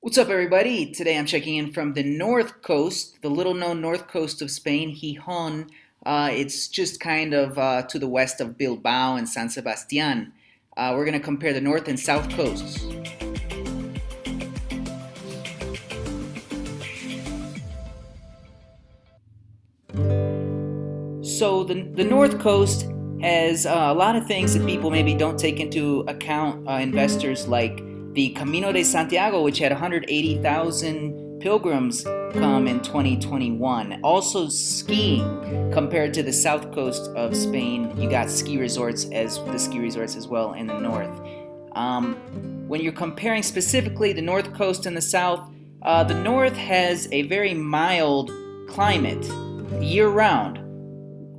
What's up, everybody? Today I'm checking in from the north coast, the little known north coast of Spain, Gijón. It's just kind of to the west of Bilbao and San Sebastián. We're going to compare the north and south coasts. So, the north coast has a lot of things that people maybe don't take into account, investors like the Camino de Santiago, which had 180,000 pilgrims come in 2021. Also, skiing compared to the south coast of Spain. You got ski resorts as well in the north. Um, when you're comparing specifically the north coast and the north has a very mild climate year round.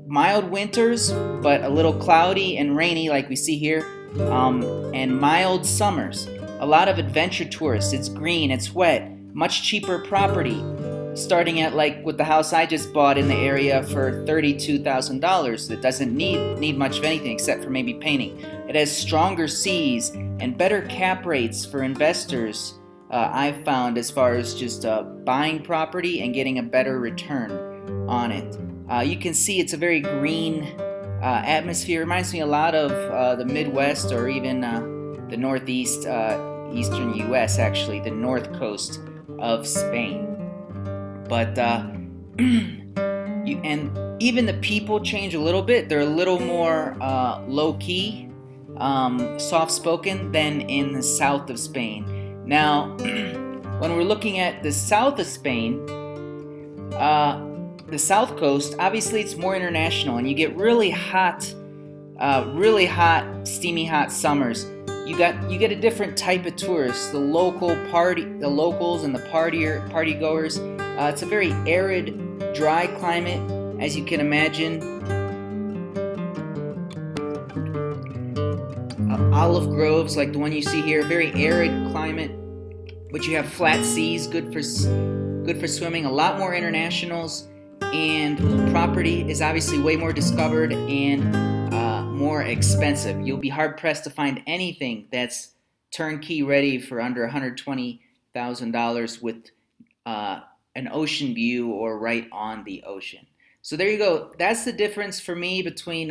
Mild winters, but a little cloudy and rainy, like we see here, and mild summers. A lot of adventure tourists. It's green, it's wet, much cheaper property, starting at like with the house I just bought in the area for $32,000. It doesn't need much of anything except for maybe painting. It has stronger seas and better cap rates for investors. I've found as far as just buying property and getting a better return on it. You can see it's a very green atmosphere. It reminds me a lot of the Midwest or even the Northeast, Eastern U.S., actually, the North Coast of Spain. But and even the people change a little bit. They're a little more low-key, soft-spoken than in the south of Spain. Now, when we're looking at the south of Spain, the south coast, obviously it's more international, and you get really hot, steamy hot summers. You get a different type of tourists, the locals and the party goers. It's a very arid, dry climate, as you can imagine. Olive groves like the one you see here, very arid climate, but you have flat seas, good for swimming. A lot more internationals. And property is obviously way more discovered and more expensive. You'll be hard pressed to find anything that's turnkey ready for under $120,000 with an ocean view or right on the ocean. So there you go. That's the difference for me between